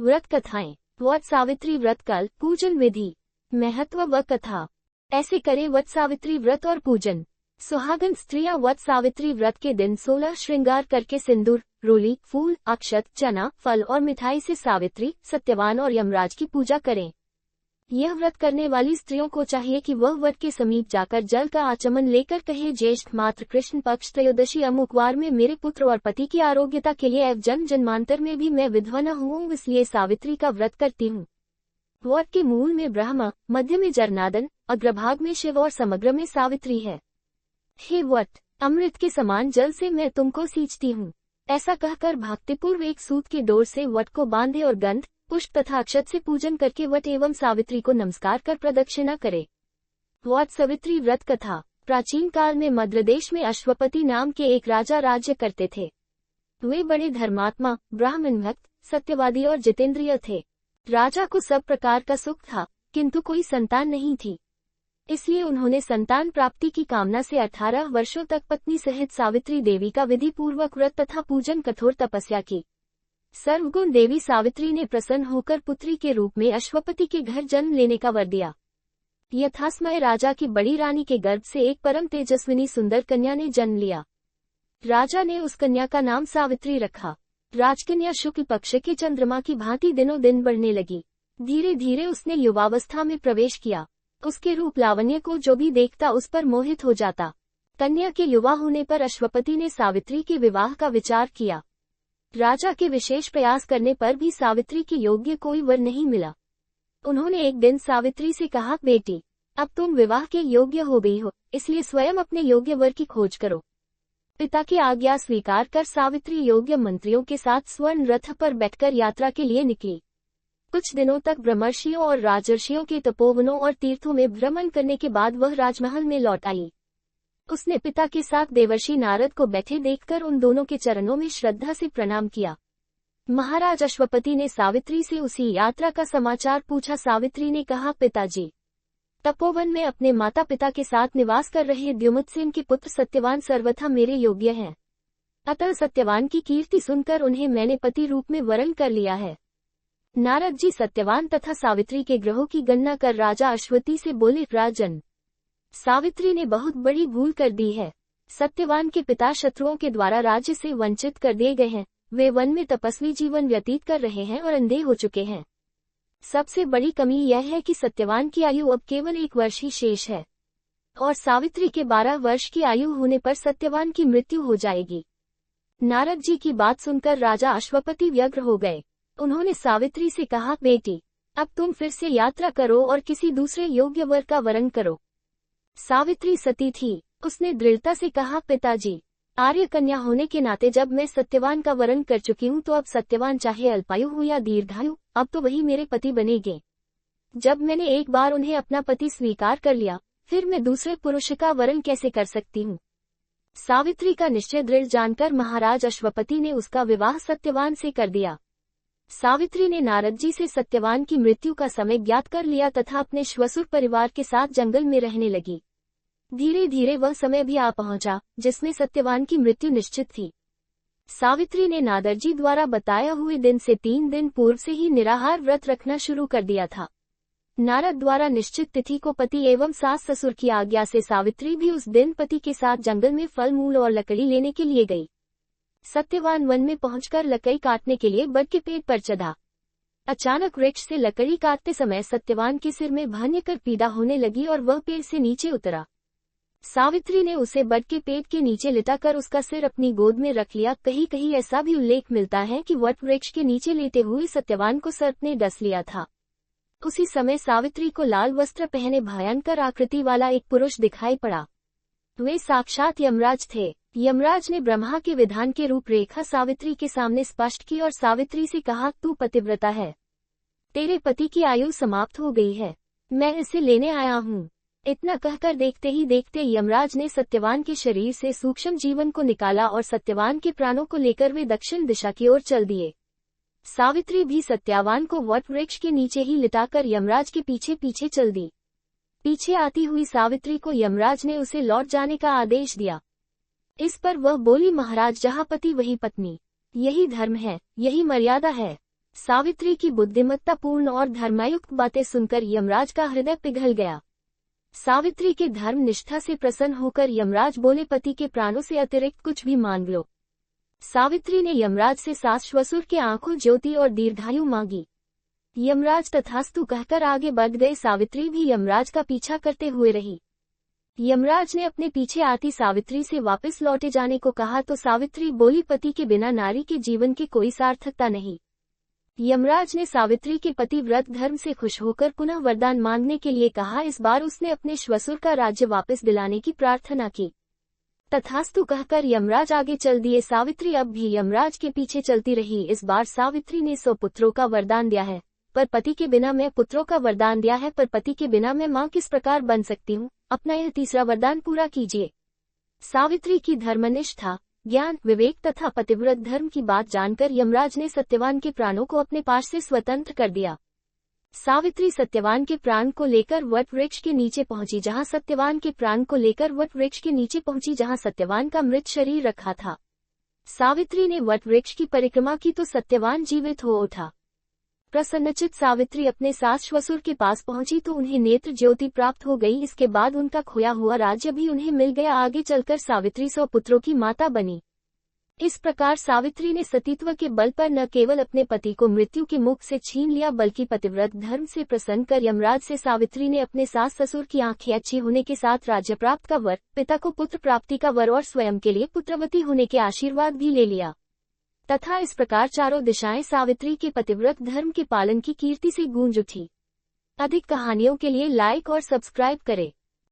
व्रत कथाएं। वट सावित्री व्रत काल, पूजन विधि, महत्व व कथा। ऐसे करें वट सावित्री व्रत और पूजन। सुहागन स्त्रियां वट सावित्री व्रत के दिन 16 श्रृंगार करके सिंदूर, रोली, फूल, अक्षत, चना, फल और मिठाई से सावित्री, सत्यवान और यमराज की पूजा करें। यह व्रत करने वाली स्त्रियों को चाहिए कि वह वट के समीप जाकर जल का आचमन लेकर कहे, ज्येष्ठ मात्र कृष्ण पक्ष त्रयोदशी अमुकवार में मेरे पुत्र और पति की आरोग्यता के लिए जन्म जन्मांतर में भी मैं विधवा न हूँ, इसलिए सावित्री का व्रत करती हूँ। वट के मूल में ब्रह्मा, मध्य में जरनादन, अग्रभाग में शिव और समग्र में सावित्री है। हे वट, अमृत के समान जल से मैं तुमको सींचती हूँ। ऐसा कहकर भक्तिपूर्व एक सूत के डोर से वट को बांधे और गंध, पुष्प तथा अक्षत से पूजन करके वट एवं सावित्री को नमस्कार कर प्रदक्षिणा करे। वट सावित्री व्रत कथा। प्राचीन काल में मध्य देश में अश्वपति नाम के एक राजा राज्य करते थे। वे बड़े धर्मात्मा, ब्राह्मण भक्त, सत्यवादी और जितेंद्रिय थे। राजा को सब प्रकार का सुख था, किंतु कोई संतान नहीं थी। इसलिए उन्होंने संतान प्राप्ति की कामना से 18 वर्षों तक पत्नी सहित सावित्री देवी का विधि पूर्वक व्रत तथा पूजन कठोर तपस्या की। सर्वगुण देवी सावित्री ने प्रसन्न होकर पुत्री के रूप में अश्वपति के घर जन्म लेने का वर दिया। यथासमय राजा की बड़ी रानी के गर्भ से एक परम तेजस्विनी सुंदर कन्या ने जन्म लिया। राजा ने उस कन्या का नाम सावित्री रखा। राजकन्या शुक्ल पक्ष के चंद्रमा की भांति दिनों दिन बढ़ने लगी। धीरे धीरे उसने युवावस्था में प्रवेश किया। उसके रूप लावण्य को जो भी देखता उस पर मोहित हो जाता। कन्या के युवा होने पर अश्वपति ने सावित्री के विवाह का विचार किया। राजा के विशेष प्रयास करने पर भी सावित्री के योग्य कोई वर नहीं मिला। उन्होंने एक दिन सावित्री से कहा, बेटी, अब तुम विवाह के योग्य हो गई हो, इसलिए स्वयं अपने योग्य वर की खोज करो। पिता की आज्ञा स्वीकार कर सावित्री योग्य मंत्रियों के साथ स्वर्ण रथ पर बैठकर यात्रा के लिए निकली। कुछ दिनों तक ब्रह्मर्षियों और राजर्षियों के तपोवनों और तीर्थों में भ्रमण करने के बाद वह राजमहल में लौट आई। उसने पिता के साथ देवर्षि नारद को बैठे देखकर उन दोनों के चरणों में श्रद्धा से प्रणाम किया। महाराज अश्वपति ने सावित्री से उसी यात्रा का समाचार पूछा। सावित्री ने कहा, पिताजी, तपोवन में अपने माता पिता के साथ निवास कर रहे द्युमत्सेन के पुत्र सत्यवान सर्वथा मेरे योग्य हैं। अतः सत्यवान की कीर्ति सुनकर उन्हें मैंने पति रूप में वरण कर लिया है। नारद जी सत्यवान तथा सावित्री के ग्रहों की गणना कर राजा अश्वति से बोले, राजन, सावित्री ने बहुत बड़ी भूल कर दी है। सत्यवान के पिता शत्रुओं के द्वारा राज्य से वंचित कर दिए गए हैं। वे वन में तपस्वी जीवन व्यतीत कर रहे हैं और अंधे हो चुके हैं। सबसे बड़ी कमी यह है कि सत्यवान की आयु अब केवल 1 वर्ष ही शेष है और सावित्री के 12 वर्ष की आयु होने पर सत्यवान की मृत्यु हो जाएगी। नारद जी की बात सुनकर राजा अश्वपति व्यग्र हो गए। उन्होंने सावित्री से कहा, बेटी, अब तुम फिर से यात्रा करो और किसी दूसरे योग्य वर का वरण करो। सावित्री सती थी। उसने दृढ़ता से कहा, पिताजी, आर्य कन्या होने के नाते जब मैं सत्यवान का वरण कर चुकी हूँ तो अब सत्यवान चाहे अल्पायु हो या दीर्घायु, अब तो वही मेरे पति बनेंगे। जब मैंने एक बार उन्हें अपना पति स्वीकार कर लिया, फिर मैं दूसरे पुरुष का वरण कैसे कर सकती हूँ। सावित्री का निश्चय दृढ़ जानकर महाराज अश्वपति ने उसका विवाह सत्यवान से कर दिया। सावित्री ने नारद जी से सत्यवान की मृत्यु का समय ज्ञात कर लिया तथा अपने श्वसुर परिवार के साथ जंगल में रहने लगी। धीरे धीरे वह समय भी आ पहुंचा जिसमें सत्यवान की मृत्यु निश्चित थी। सावित्री ने नारद जी द्वारा बताया हुए दिन से 3 दिन पूर्व से ही निराहार व्रत रखना शुरू कर दिया था। नारद द्वारा निश्चित तिथि को पति एवं सास ससुर की आज्ञा से सावित्री भी उस दिन पति के साथ जंगल में फल मूल और लकड़ी लेने के लिए गई। सत्यवान वन में पहुंचकर लकड़ी काटने के लिए बड़ के पेड़ पर चढ़ा। अचानक वृक्ष से लकड़ी काटते समय सत्यवान के सिर में भान्य कर पीड़ा होने लगी और वह पेड़ से नीचे उतरा। सावित्री ने उसे बड़ के पेड़ के नीचे लिटाकर उसका सिर अपनी गोद में रख लिया। कहीं कहीं ऐसा भी उल्लेख मिलता है कि वट वृक्ष के नीचे लेटे हुए सत्यवान को सर्प ने डस लिया था। उसी समय सावित्री को लाल वस्त्र पहने भयंकर आकृति वाला एक पुरुष दिखाई पड़ा। वे साक्षात यमराज थे। यमराज ने ब्रह्मा के विधान के रूपरेखा सावित्री के सामने स्पष्ट की और सावित्री से कहा, तू पतिव्रता है, तेरे पति की आयु समाप्त हो गई है, मैं इसे लेने आया हूँ। इतना कहकर देखते ही देखते यमराज ने सत्यवान के शरीर से सूक्ष्म जीवन को निकाला और सत्यवान के प्राणों को लेकर वे दक्षिण दिशा की ओर चल दिए। सावित्री भी सत्यवान को वट वृक्ष के नीचे ही लिटाकर यमराज के पीछे पीछे चल दी। पीछे आती हुई सावित्री को यमराज ने उसे लौट जाने का आदेश दिया। इस पर वह बोली, महाराज, जहाँ पति वही पत्नी, यही धर्म है, यही मर्यादा है। सावित्री की बुद्धिमत्तापूर्ण और धर्मायुक्त बातें सुनकर यमराज का हृदय पिघल गया। सावित्री के धर्म निष्ठा से प्रसन्न होकर यमराज बोले, पति के प्राणों से अतिरिक्त कुछ भी मांग लो। सावित्री ने यमराज से सास ससुर के आंखों ज्योति और दीर्घायु मांगी। यमराज तथास्तु कहकर आगे बढ़ गए। सावित्री भी यमराज का पीछा करते हुए रही। यमराज ने अपने पीछे आती सावित्री से वापस लौटे जाने को कहा तो सावित्री बोली, पति के बिना नारी के जीवन की कोई सार्थकता नहीं। यमराज ने सावित्री के पतिव्रत धर्म से खुश होकर पुनः वरदान मांगने के लिए कहा। इस बार उसने अपने श्वशुर का राज्य वापस दिलाने की प्रार्थना की। तथास्तु कहकर यमराज आगे चल दिए। सावित्री अब भी यमराज के पीछे चलती रही। इस बार सावित्री ने 100 पुत्रों का वरदान दिया है, पर पति के बिना मैं पुत्रों का वरदान दिया है, पर पति के बिना मैं मां किस प्रकार बन सकती हूँ। अपना यह तीसरा वरदान पूरा कीजिए। सावित्री की धर्मनिष्ठा, ज्ञान, विवेक तथा पतिव्रत धर्म की बात जानकर यमराज ने सत्यवान के प्राणों को अपने पास से स्वतंत्र कर दिया। सावित्री सत्यवान के प्राण को लेकर वट वृक्ष के नीचे पहुंची, जहां सत्यवान के प्राण को लेकर वट वृक्ष के नीचे पहुंची जहां सत्यवान का मृत शरीर रखा था। सावित्री ने वट वृक्ष की परिक्रमा की तो सत्यवान जीवित हो उठा। प्रसन्नचित सावित्री अपने सास ससुर के पास पहुंची तो उन्हें नेत्र ज्योति प्राप्त हो गई। इसके बाद उनका खोया हुआ राज्य भी उन्हें मिल गया। आगे चलकर सावित्री 100 पुत्रों की माता बनी। इस प्रकार सावित्री ने सतीत्व के बल पर न केवल अपने पति को मृत्यु के मुख से छीन लिया, बल्कि पतिव्रत धर्म से प्रसन्न कर यमराज से सावित्री ने अपने सास ससुर की आंखें अच्छी होने के साथ राज्य प्राप्त का वर, पिता को पुत्र प्राप्ति का वर और स्वयं के लिए पुत्रवती होने के आशीर्वाद भी ले लिया। तथा इस प्रकार चारों दिशाएं सावित्री के पतिव्रत धर्म के पालन की कीर्ति से गूंज उठी। अधिक कहानियों के लिए लाइक और सब्सक्राइब करें।